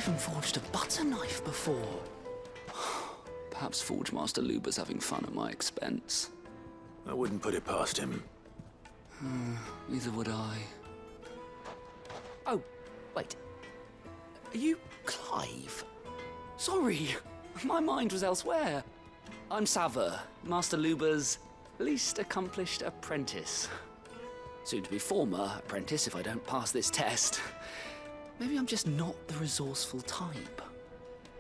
even forged a butter knife before. Perhaps Forge Master Luber's having fun at my expense. I wouldn't put it past him. Neither would I. Oh, wait. Are you Clive? Sorry, my mind was elsewhere. I'm Sava, Master Luber's least accomplished apprentice. Soon to be former apprentice if I don't pass this test. Maybe I'm just not the resourceful type.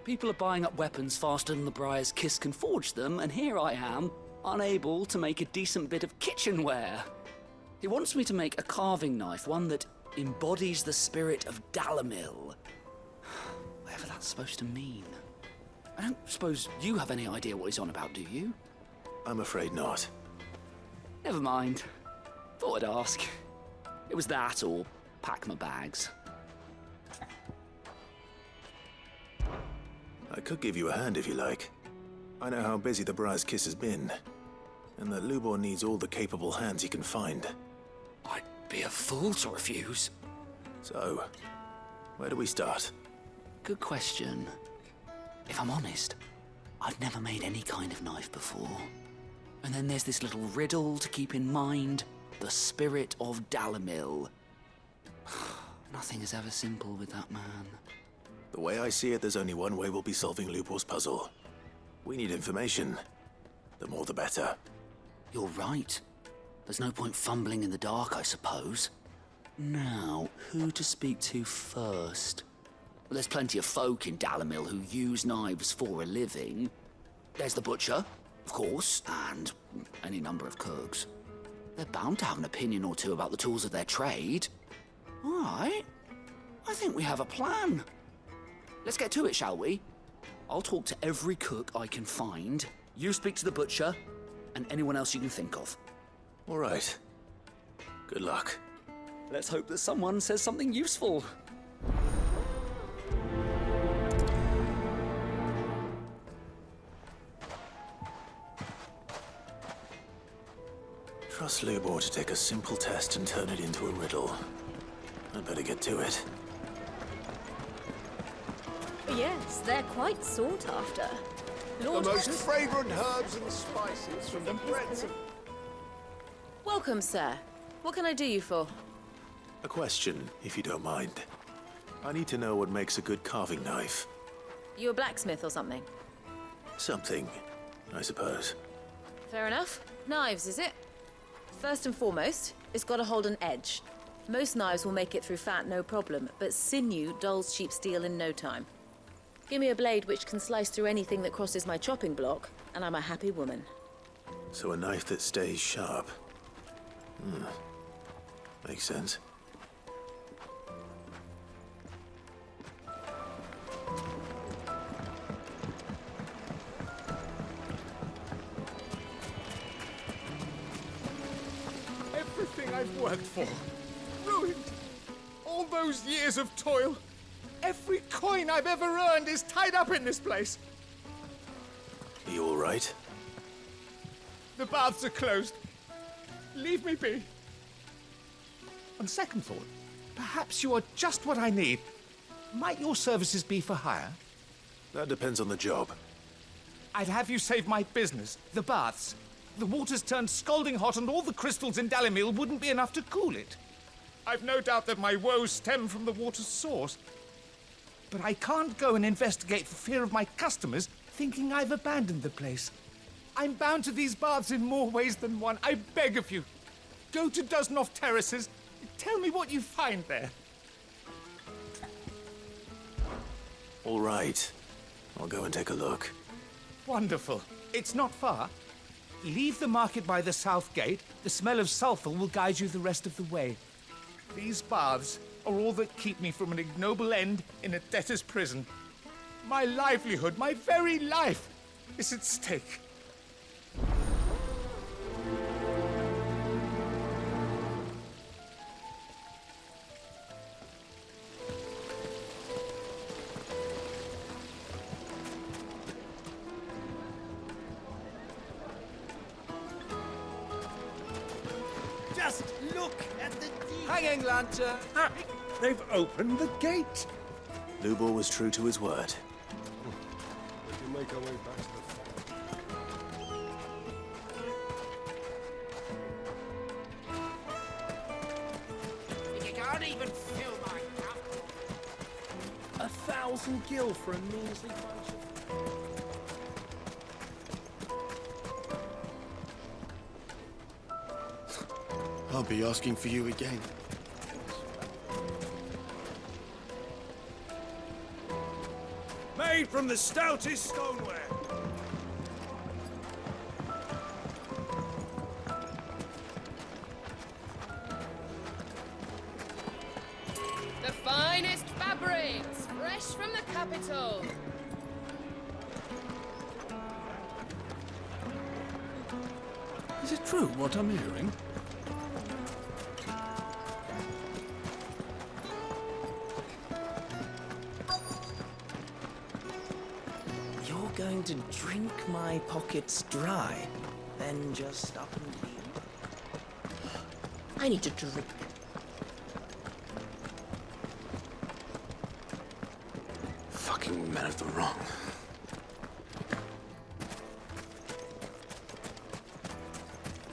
People are buying up weapons faster than the Briar's Kiss can forge them, and here I am, unable to make a decent bit of kitchenware. He wants me to make a carving knife, one that embodies the spirit of Dalamil. Whatever that's supposed to mean. I don't suppose you have any idea what he's on about, do you? I'm afraid not. Never mind. Thought I'd ask. It was that or pack my bags. I could give you a hand if you like. I know how busy the Briar's Kiss has been, and that Lubor needs all the capable hands he can find. I'd be a fool to refuse. So, where do we start? Good question. If I'm honest, I've never made any kind of knife before. And then there's this little riddle to keep in mind. The spirit of Dalamil. Nothing is ever simple with that man. The way I see it, there's only one way we'll be solving Lubor's puzzle. We need information. The more the better. You're right. There's no point fumbling in the dark, I suppose. Now, who to speak to first? Well, there's plenty of folk in Dalamil who use knives for a living. There's the butcher, of course, and any number of cooks. They're bound to have an opinion or two about the tools of their trade. All right. I think we have a plan. Let's get to it, shall we? I'll talk to every cook I can find. You speak to the butcher, and anyone else you can think of. All right. Good luck. Let's hope that someone says something useful. Trust Lubor to take a simple test and turn it into a riddle. I'd better get to it. Yes, they're quite sought after. Lord The most fragrant herbs and spices from the breadths of... Welcome, sir. What can I do you for? A question, if you don't mind. I need to know what makes a good carving knife. You a blacksmith or something? Something, I suppose. Fair enough. Knives, is it? First and foremost, it's got to hold an edge. Most knives will make it through fat, no problem, but sinew dulls cheap steel in no time. Give me a blade which can slice through anything that crosses my chopping block, and I'm a happy woman. So a knife that stays sharp. Makes sense. Everything I've worked for. Ruined. All those years of toil. Every coin I've ever earned is tied up in this place. Are you all right? The baths are closed. Leave me be. On second thought, perhaps you are just what I need. Might your services be for hire? That depends on the job. I'd have you save my business, the baths. The water's turned scalding hot and all the crystals in Dalamil wouldn't be enough to cool it. I've no doubt that my woes stem from the water's source. But I can't go and investigate for fear of my customers thinking I've abandoned the place. I'm bound to these baths in more ways than one. I beg of you. Go to Dusnoff Terraces. Tell me what you find there. All right. I'll go and take a look. Wonderful. It's not far. Leave the market by the south gate. The smell of sulphur will guide you the rest of the way. These baths are all that keep me from an ignoble end in a debtor's prison. My livelihood, my very life, is at stake. Just look at the deed. Hanging lantern! Ah, they've opened the gate. Lubor was true to his word. We can make our way back to the farm. You can't even fill my cup. 1,000 gil for a measly bunch of... I'll be asking for you again. Made from the stoutest stoneware. The finest fabrics, fresh from the capital. Is it true what I'm hearing? You're going to drink my pockets dry, then just up and leave? I need to drink. Fucking men of the wrong.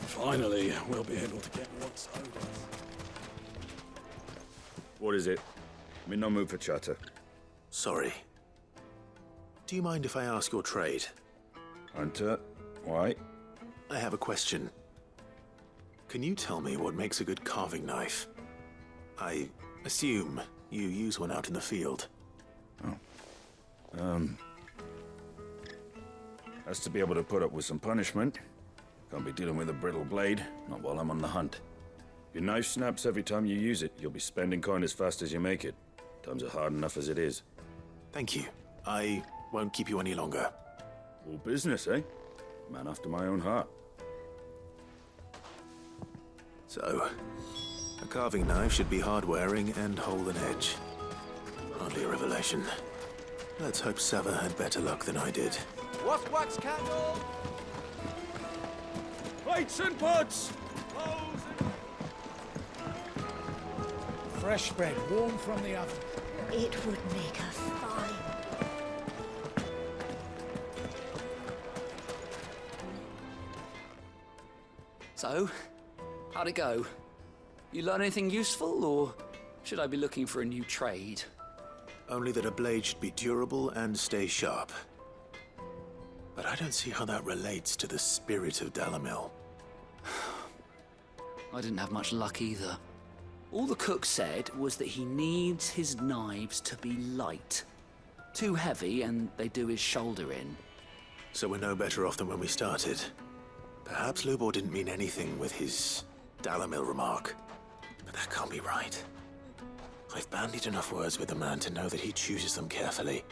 Finally, we'll be able to get what's owed us. What is it? I'm in no mood for chatter. Sorry. Do you mind if I ask your trade? Hunter, why? I have a question. Can you tell me what makes a good carving knife? I assume you use one out in the field. Has to be able to put up with some punishment. Can't be dealing with a brittle blade, not while I'm on the hunt. Your knife snaps every time you use it. You'll be spending coin as fast as you make it. Times are hard enough as it is. Thank you. I won't keep you any longer. All business, eh? Man after my own heart. So, a carving knife should be hard-wearing and hold an edge. Hardly a revelation. Let's hope Sava had better luck than I did. What's wax candle? Plates and pots! Fresh bread, warm from the oven. It would make a fine. So, how'd it go? You learn anything useful, or should I be looking for a new trade? Only that a blade should be durable and stay sharp. But I don't see how that relates to the spirit of Dalamil. I didn't have much luck either. All the cook said was that he needs his knives to be light. Too heavy and they do his shoulder in. So we're no better off than when we started. Perhaps Lubor didn't mean anything with his Dalamil remark. But that can't be right. I've bandied enough words with the man to know that he chooses them carefully.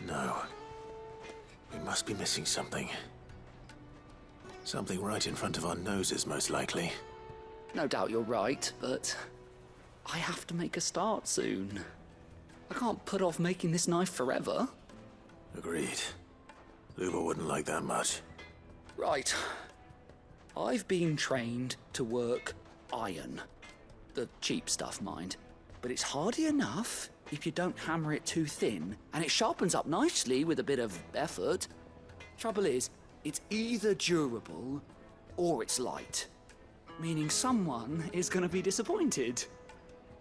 No. We must be missing something. Something right in front of our noses, most likely. No doubt you're right, but I have to make a start soon. I can't put off making this knife forever. Agreed. Lubor wouldn't like that much. Right. I've been trained to work iron. The cheap stuff, mind. But it's hardy enough if you don't hammer it too thin, and it sharpens up nicely with a bit of effort. Trouble is, it's either durable or it's light. Meaning someone is going to be disappointed.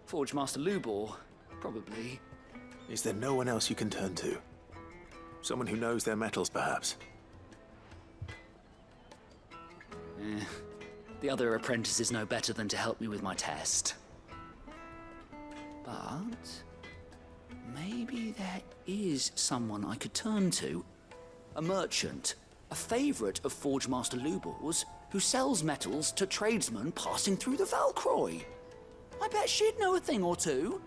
Forge Master Lubor, probably. Is there no one else you can turn to? Someone who knows their metals, perhaps? The other apprentices know better than to help me with my test. But maybe there is someone I could turn to. A merchant, a favorite of Forge Master Lubor's, who sells metals to tradesmen passing through the Valcroy. I bet she'd know a thing or two.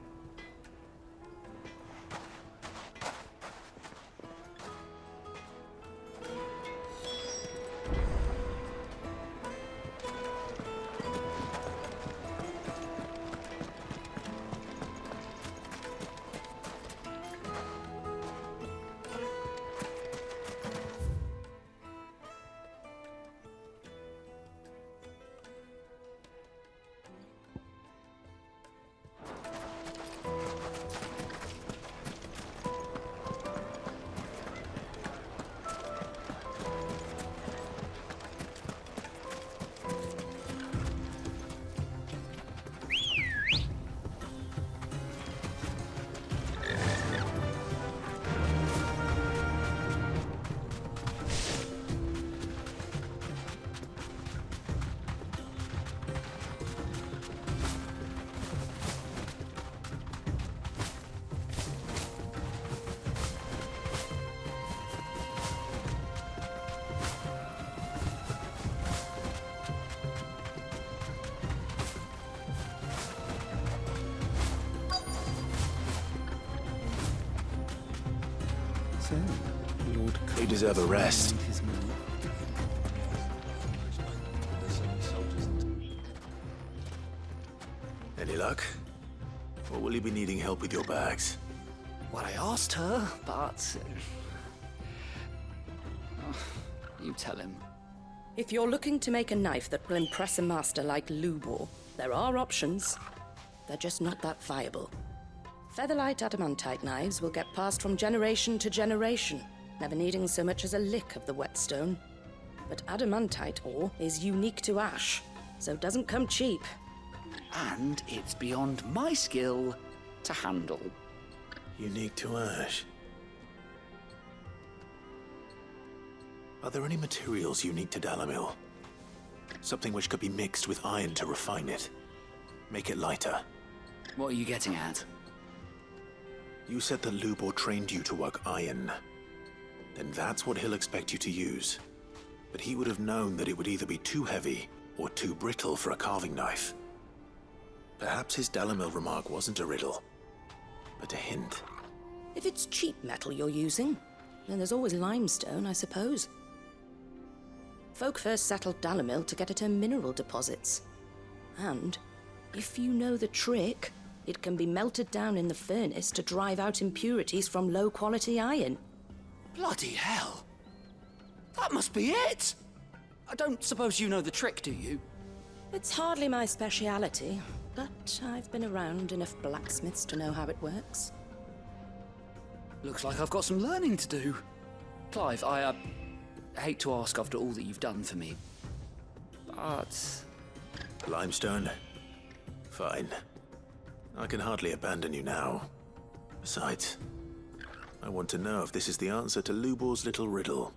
So, Lord They deserve a rest. his move. Any luck? Or will you be needing help with your bags? Well, I asked her, but... you tell him. If you're looking to make a knife that will impress a master like Lubor, there are options. They're just not that viable. Featherlight adamantite knives will get passed from generation to generation, never needing so much as a lick of the whetstone. But adamantite ore is unique to ash, so it doesn't come cheap. And it's beyond my skill to handle. Unique to ash. Are there any materials unique to Dalamil? Something which could be mixed with iron to refine it. Make it lighter. What are you getting at? You said that Lubor trained you to work iron. Then that's what he'll expect you to use. But he would have known that it would either be too heavy or too brittle for a carving knife. Perhaps his Dalamil remark wasn't a riddle, but a hint. If it's cheap metal you're using, then there's always limestone, I suppose. Folk first settled Dalamil to get at her mineral deposits. And, if you know the trick, it can be melted down in the furnace to drive out impurities from low-quality iron. Bloody hell! That must be it! I don't suppose you know the trick, do you? It's hardly my speciality, but I've been around enough blacksmiths to know how it works. Looks like I've got some learning to do. Clive, I hate to ask after all that you've done for me, but... Limestone? Fine. I can hardly abandon you now. Besides, I want to know if this is the answer to Lubor's little riddle.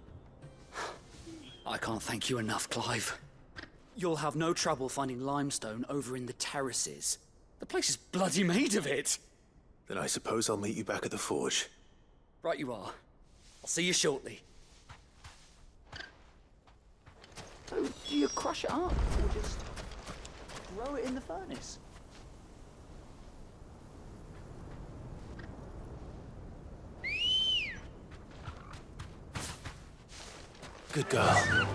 I can't thank you enough, Clive. You'll have no trouble finding limestone over in the terraces. The place is bloody made of it. Then I suppose I'll meet you back at the forge. Right you are. I'll see you shortly. So, do you crush it up, or just throw it in the furnace? Good girl.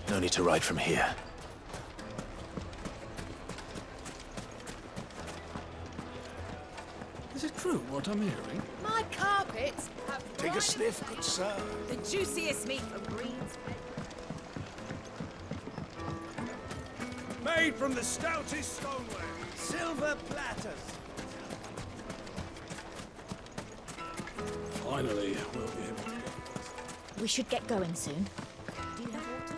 No need to ride from here. Is it true what I'm hearing? My carpets have Take a sniff, good sir. the juiciest meat from greens. Made from the stoutest stoneware. Silver platters. Finally, we'll be able to get this. We should get going soon. Do you have water?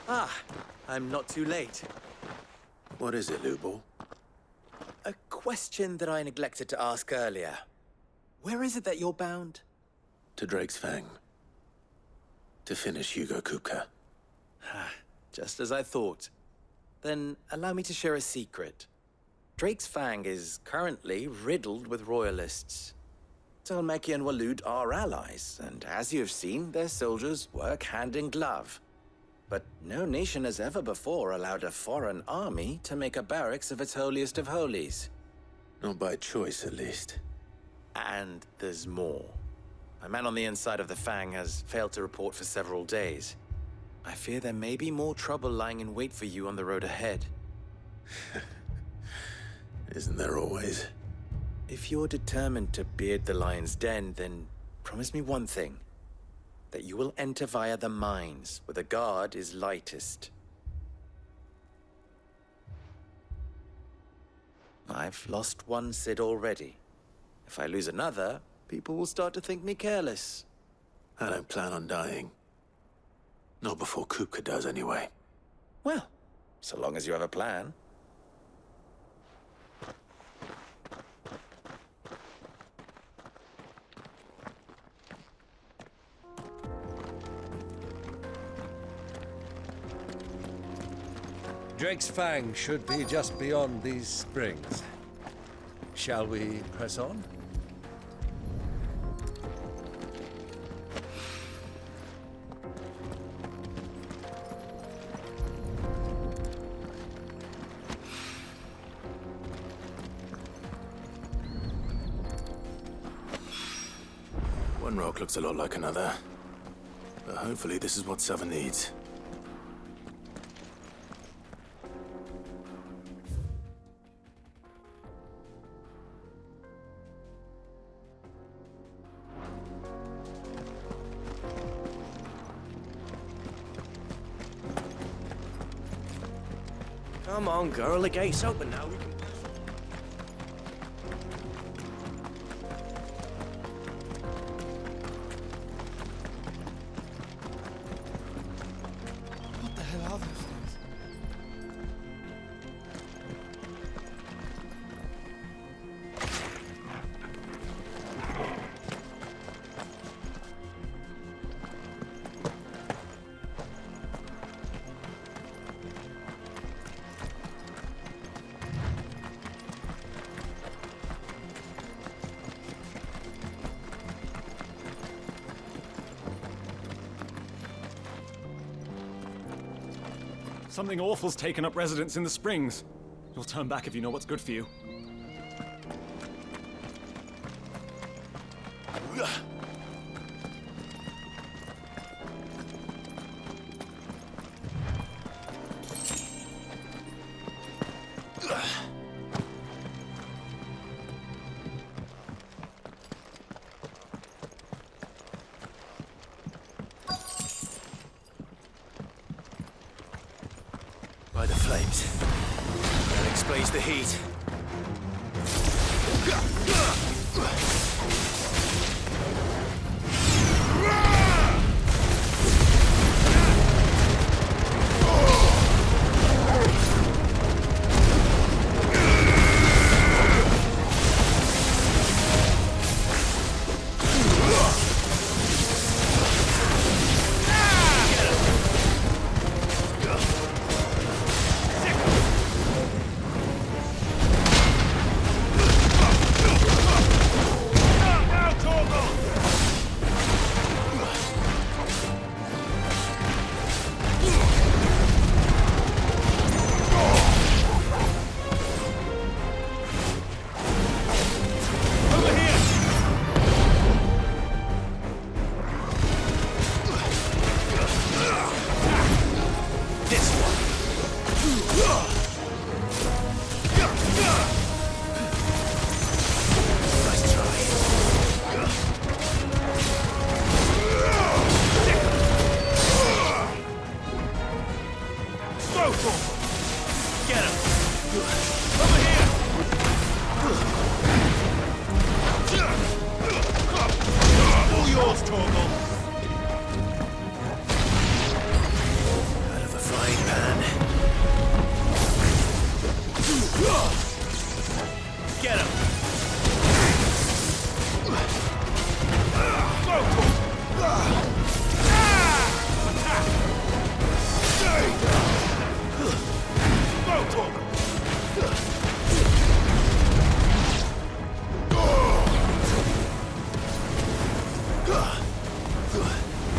Ah, I'm not too late. What is it, Lubor? A question that I neglected to ask earlier. Where is it that you're bound? To Drake's Fang. To finish Hugo Kupka. Just as I thought. Then allow me to share a secret. Drake's Fang is currently riddled with royalists. Talmeki and Walud are allies, and as you have seen, their soldiers work hand in glove. But no nation has ever before allowed a foreign army to make a barracks of its holiest of holies. Not by choice, at least. And there's more. A man on the inside of the Fang has failed to report for several days. I fear there may be more trouble lying in wait for you on the road ahead. Isn't there always? If you're determined to beard the lion's den, then promise me one thing. That you will enter via the mines, where the guard is lightest. I've lost one Cid already. If I lose another, people will start to think me careless. I don't plan on dying. Not before Kupka does, anyway. Well, so long as you have a plan. Drake's Fang should be just beyond these springs. Shall we press on? One rock looks a lot like another. But hopefully this is what Sava needs. Come on, girl, the gate's open now. We can... What the hell are those things? Something awful's taken up residence in the springs. You'll turn back if you know what's good for you. By the flames. That explains the heat.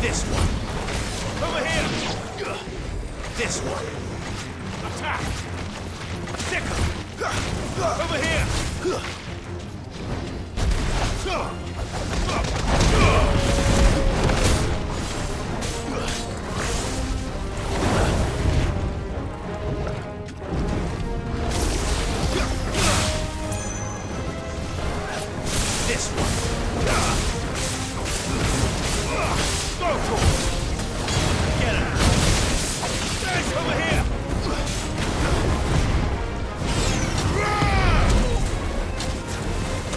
This one. Over here. This one. Attack. Sticker. Over here. This one. Go for it. Get him. There's over here.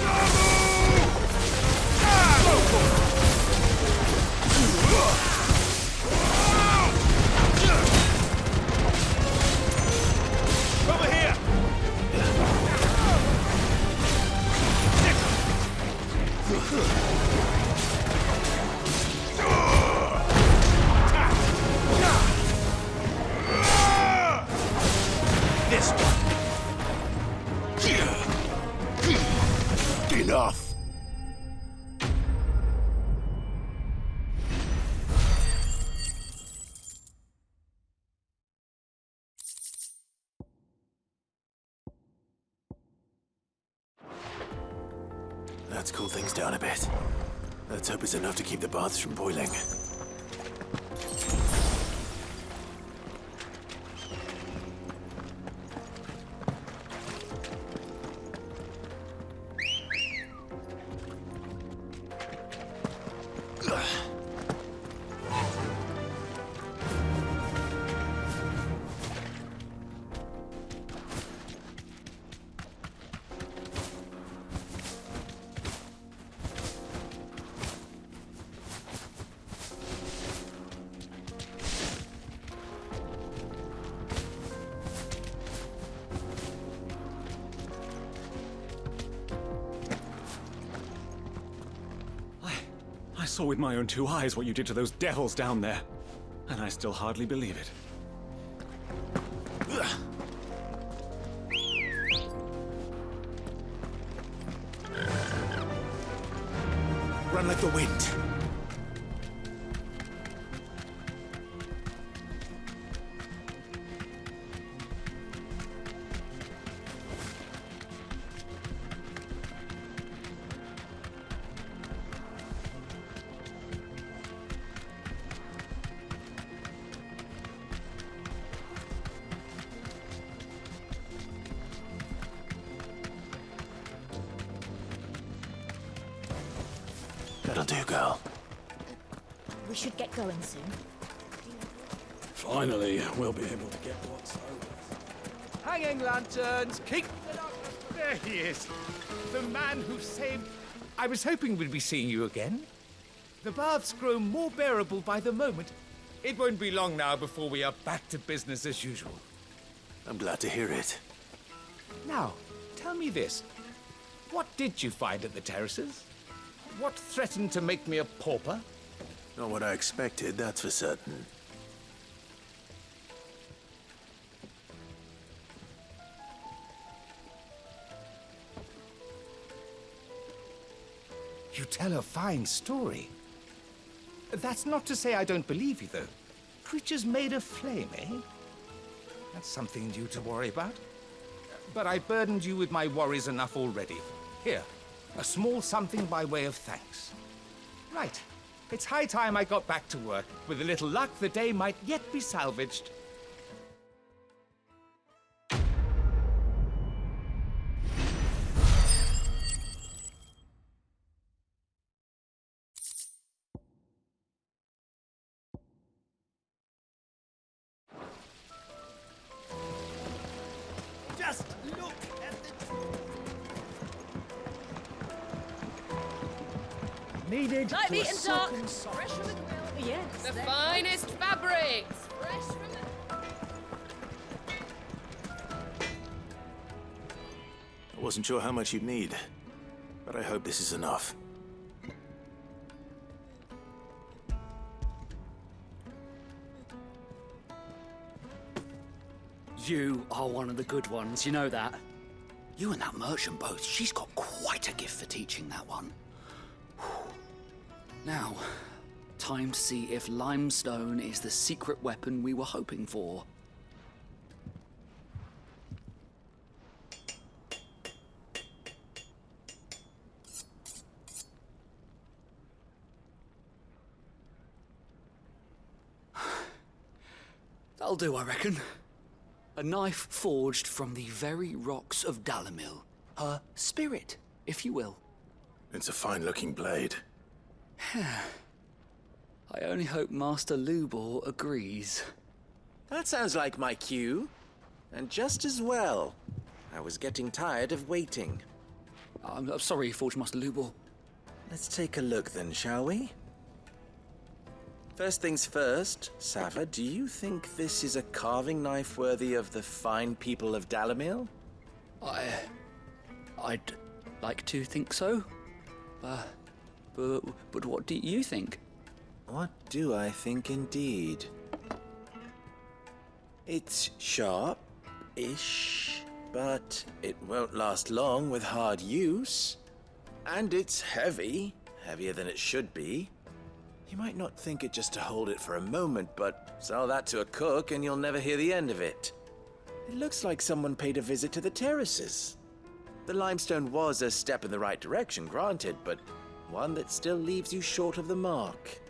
Double! This one. Enough. Let's cool things down a bit. Let's hope it's enough to keep the baths from boiling. I saw with my own two eyes what you did to those devils down there, and I still hardly believe it. Run like the wind. That'll do, girl. We should get going soon. Finally, we'll be able to get what's over. Hanging lanterns, keep the darkness. There he is. The man who saved... I was hoping we'd be seeing you again. The baths grow more bearable by the moment. It won't be long now before we are back to business as usual. I'm glad to hear it. Now, tell me this. What did you find at the terraces? What threatened to make me a pauper? Not what I expected, that's for certain. You tell a fine story. That's not to say I don't believe you, though. Creatures made of flame, eh? That's something new to worry about. But I burdened you with my worries enough already. Here, a small something by way of thanks. Right. It's high time I got back to work. With a little luck, the day might yet be salvaged. Just look at the... Needed Light to meat a and dark. silken Fresh from the grill. Yes. The finest fabrics. Fresh from the... I wasn't sure how much you'd need, but I hope this is enough. You are one of the good ones, you know that. You and that merchant both, she's got quite a gift for teaching that one. Now, time to see if limestone is the secret weapon we were hoping for. That'll do, I reckon. A knife forged from the very rocks of Dalamil. Her spirit, if you will. It's a fine-looking blade. I only hope Master Lubor agrees. That sounds like my cue. And just as well. I was getting tired of waiting. I'm sorry, Forge Master Lubor. Let's take a look then, shall we? First things first, Sava, do you think this is a carving knife worthy of the fine people of Dalamil? I'd like to think so. But what do you think? What do I think indeed? It's sharp-ish, but it won't last long with hard use. And it's heavy, heavier than it should be. You might not think it just to hold it for a moment, but sell that to a cook and you'll never hear the end of it. It looks like someone paid a visit to the terraces. The limestone was a step in the right direction, granted, but one that still leaves you short of the mark.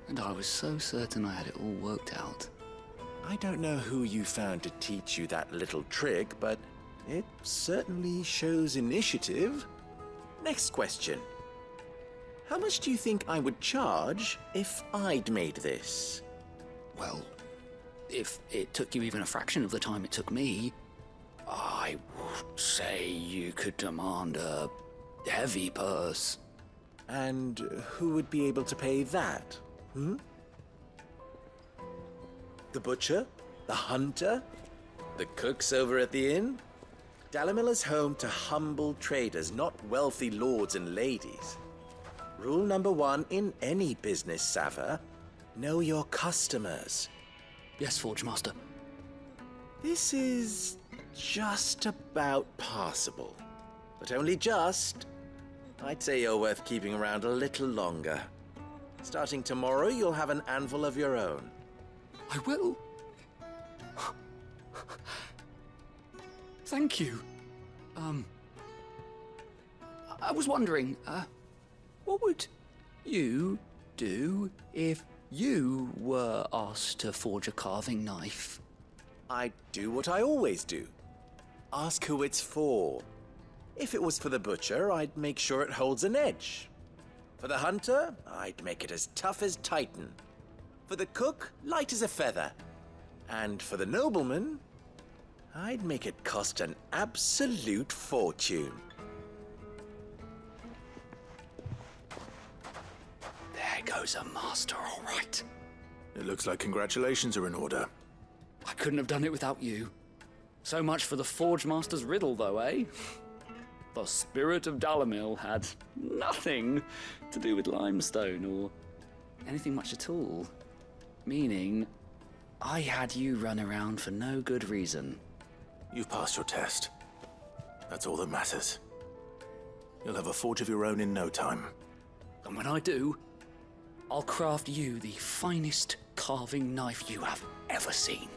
And I was so certain I had it all worked out. I don't know who you found to teach you that little trick, but it certainly shows initiative. Next question. How much do you think I would charge if I'd made this? Well, if it took you even a fraction of the time it took me, I would say you could demand a heavy purse. And who would be able to pay that? The butcher? The hunter? The cooks over at the inn? Dalimil is home to humble traders, not wealthy lords and ladies. Rule number 1 in any business, Sava: know your customers. Yes, Forge Master. This is just about passable. But only just. I'd say you're worth keeping around a little longer. Starting tomorrow, you'll have an anvil of your own. I will. Thank you. I was wondering, what would you do if you were asked to forge a carving knife? I'd do what I always do. Ask who it's for. If it was for the butcher, I'd make sure it holds an edge. For the hunter, I'd make it as tough as Titan. For the cook, light as a feather. And for the nobleman, I'd make it cost an absolute fortune. There goes a master, all right. It looks like congratulations are in order. I couldn't have done it without you. So much for the Forge Master's riddle, though, eh? The spirit of Dalimil had nothing to do with limestone or anything much at all. Meaning, I had you run around for no good reason. You've passed your test. That's all that matters. You'll have a forge of your own in no time. And when I do, I'll craft you the finest carving knife you have ever seen.